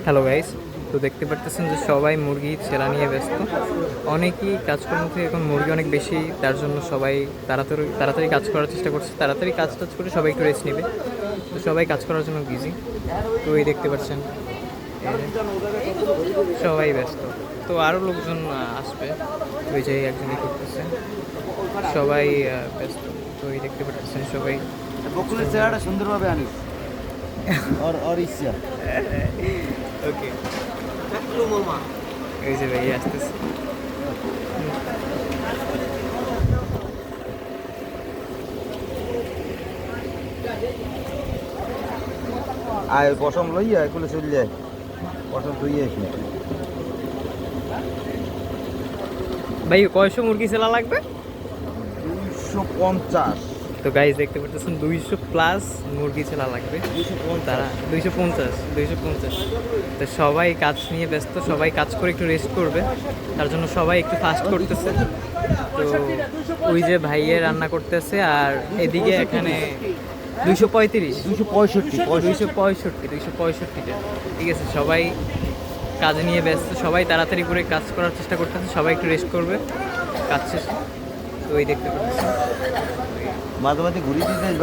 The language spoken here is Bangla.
হ্যালো গাইস, তো দেখতে পারতেছেন যে সবাই মুরগি ছেলা নিয়ে ব্যস্ত। অনেকেই কাজকর্ম থেকে এখন মুরগি অনেক বেশি, তার জন্য সবাই তাড়াতাড়ি তাড়াতাড়ি কাজ করার চেষ্টা করছে। তাড়াতাড়ি কাজ টাজ করে সবাই একটু রেস্ট নেবে, তো সবাই কাজ করার জন্য বিজি। তো এই দেখতে পাচ্ছেন সবাই ব্যস্ত। তো আরও লোকজন আসবে, ওই যে একজনই করতেছে, সবাই ব্যস্ত। তো এই দেখতে পাচ্ছেন সবাই। বকুলের চেহারাটা সুন্দরভাবে আনিস ওর ইচ্ছা। ওকে, এই যে ভাই আসতেছে। আয় পশম লইয়া এগুলো চলে যায়, পশম ধুইয়ে আসি। ভাই কয়শো মুরগি ছেলা লাগবে? 250। তো গাইজ দেখতে পাচ্ছেন 200+ মুরগি ছেলা লাগবে। তারা 250 তো সবাই কাজ নিয়ে ব্যস্ত, সবাই কাজ করে একটু রেস্ট করবে, তার জন্য সবাই একটু ফাস্ট করতেছে। তো ওই যে ভাইয়ে রান্না করতেছে, আর এদিকে এখানে 235 265টা। ঠিক আছে, সবাই কাজ নিয়ে ব্যস্ত, সবাই তাড়াতাড়ি করে কাজ করার চেষ্টা করতেছে, সবাই একটু রেস্ট করবে কাজ শেষে। তো ওই দেখতে পাচ্ছি মাঝে মাঝে ঘুরিয়ে দিতে